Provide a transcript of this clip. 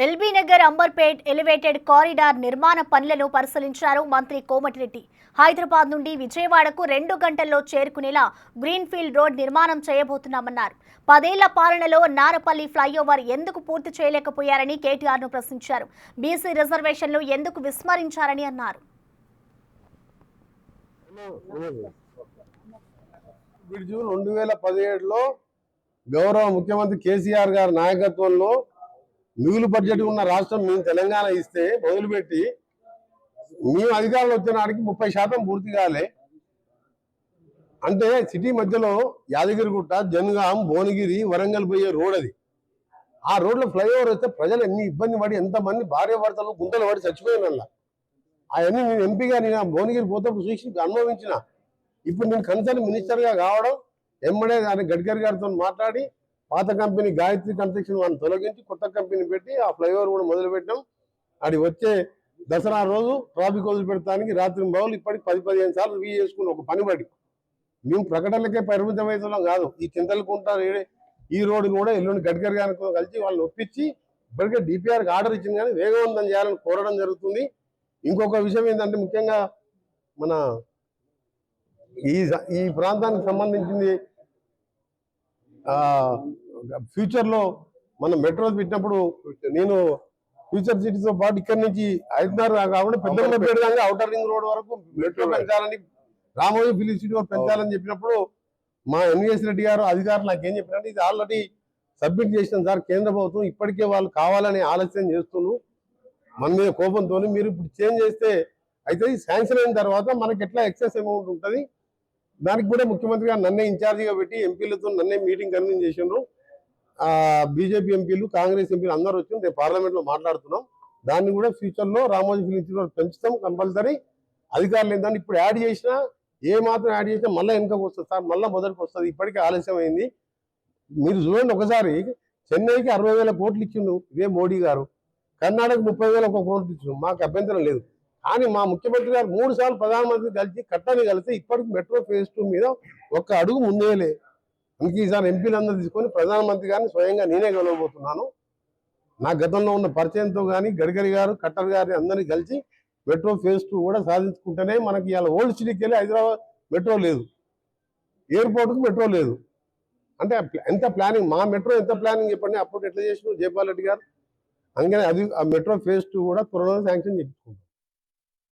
LB Nagar Amberpet elevated corridor నిర్మాణ పనులను పరిశీలించారు మంత్రి కోమటిరెడ్డి. హైదరాబాద్ నుండి విజయవాడకు 2 గంటల్లో చేరుకునేలా గ్రీన్ఫీల్డ్ రోడ్ నిర్మాణం చేయబోతున్నామన్నారు. 10 ఏళ్ల పాలనలో నారపల్లి ఫ్లైఓవర్ ఎందుకు పూర్తి చేయలేకపోయారని కేటీఆర్ను ప్రశ్నించారు. బీసీ రిజర్వేషన్లు ఎందుకు విస్మరించారని అన్నారు. బ్రిడ్జు 2017లో గౌరవ ముఖ్యమంత్రి కేసీఆర్ గారి నాయకత్వంలో మిగులు బడ్జెట్ ఉన్న రాష్ట్రం మేము తెలంగాణ ఇస్తే మొదలుపెట్టి మేము అధికారంలో వచ్చిన నాటికి 30% పూర్తి కాలే. అంటే సిటీ మధ్యలో యాదగిరిగుట్ట, జనగాం, భువనగిరి, వరంగల్ పోయే రోడ్ అది. ఆ రోడ్లో ఫ్లైఓవర్ వస్తే ప్రజలు ఎన్ని ఇబ్బంది పడి ఎంతమంది భార్య భర్తలు గుంటలు పడి చచ్చిపోయినల్లా. అవన్నీ నేను ఎంపీగా నేను భువనగిరి పోతప్పుడు చూసి అనుభవించిన. ఇప్పుడు నేను కన్సర్న్ మినిస్టర్గా కావడం ఎమ్మడే దాన్ని గడ్కరీ గారితో మాట్లాడి పాత కంపెనీ గాయత్రి కన్స్ట్రక్షన్ వాళ్ళని తొలగించి కొత్త కంపెనీ పెట్టి ఆ ఫ్లైఓవర్ కూడా మొదలుపెట్టాం. అది వచ్చే దసరా రోజు ట్రాఫిక్ వదిలిపెడతానికి రాత్రి బావులు ఇప్పటికి 10-15 సార్లు రివ్యూ చేసుకుని ఒక పనిబడి మేము ప్రకటనలకే పరిమితమవుతున్నాం కాదు. ఈ చింతలకుంట ఈ రోడ్డు కూడా ఎల్లుండి గడ్కరీ గారితో కలిసి వాళ్ళని ఒప్పించి ఇప్పటికే డిపిఆర్కి ఆర్డర్ ఇచ్చింది, కానీ వేగవంతం చేయాలని కోరడం జరుగుతుంది. ఇంకొక విషయం ఏంటంటే ముఖ్యంగా మన ఈ ప్రాంతానికి సంబంధించింది ఫ్యూచర్లో మనం మెట్రో పెట్టినప్పుడు నేను ఫ్యూచర్ సిటీతో పాటు ఇక్కడ నుంచి 5:30 కాకుండా పెద్దపేట ఔటర్ రింగ్ రోడ్ వరకు మెట్రో పెంచాలని, రామోజీ ఫిలిం సిటీ పెంచాలని చెప్పినప్పుడు మా ఎన్వీఎస్ రెడ్డి గారు అధికారులు నాకేం చెప్పినట్టు ఇది ఆల్రెడీ సబ్మిట్ చేసిన సార్ కేంద్ర ప్రభుత్వం, ఇప్పటికే వాళ్ళు కావాలని ఆలస్యం చేస్తున్నారు, మన మీద కోపంతో మీరు ఇప్పుడు చేంజ్ చేస్తే అయితే శాంక్షన్ అయిన తర్వాత మనకి ఎట్లా ఎక్సెస్ అమౌంట్ ఉంటుంది, దానికి కూడా ముఖ్యమంత్రి గారు నన్నే ఇన్ఛార్జిగా పెట్టి ఎంపీలతో నన్నే మీటింగ్ కన్వీన్ చేసినారు. బీజేపీ ఎంపీలు, కాంగ్రెస్ ఎంపీలు అందరూ వచ్చి రేపు పార్లమెంట్లో మాట్లాడుతున్నాం. దాన్ని కూడా ఫ్యూచర్లో రామోజీ ఫిలిం సిటీలో పెంచుతాం కంపల్సరీ. అధికారులు ఏంటంటే ఇప్పుడు యాడ్ చేసినా ఏ మాత్రం యాడ్ చేసినా మళ్ళీ వెనుకకు వస్తుంది సార్, మళ్ళీ మొదటికి వస్తుంది. ఇప్పటికే ఆలస్యం అయింది. మీరు చూడండి, ఒకసారి చెన్నైకి 60,000 కోట్లు ఇచ్చిండు ఇదే మోడీ గారు, కర్ణాటక 30,000 కోట్లు ఇచ్చిండు, మాకు అభ్యంతరం లేదు. కానీ మా ముఖ్యమంత్రి గారు 3 సార్లు ప్రధానమంత్రి కలిసి కట్టని కలిసి ఇప్పటికి మెట్రో ఫేజ్ 2 మీద ఒక్క అడుగు ముందేలే. అందుకే ఈసారి ఎంపీలందరూ తీసుకొని ప్రధానమంత్రి గారిని స్వయంగా నేనే కలవబోతున్నాను. నా గతంలో ఉన్న పరిచయంతో కానీ గడ్కరీ గారు, కట్టర్ గారిని అందరినీ కలిసి మెట్రో ఫేజ్ 2 కూడా సాధించుకుంటేనే మనకి ఇవాళ ఓల్డ్ సిటీకి వెళ్ళి హైదరాబాద్ మెట్రో లేదు, ఎయిర్పోర్ట్కి మెట్రో లేదు. అంటే ఎంత ప్లానింగ్, మా మెట్రో ఎంత ప్లానింగ్ చెప్పండి. అప్పుడు ఎట్లా చేసిన జయపాల్ రెడ్డి గారు. అందుకని అది ఆ మెట్రో ఫేజ్ 2 కూడా త్వరలో శాంక్షన్ చేయించుకుంటాం.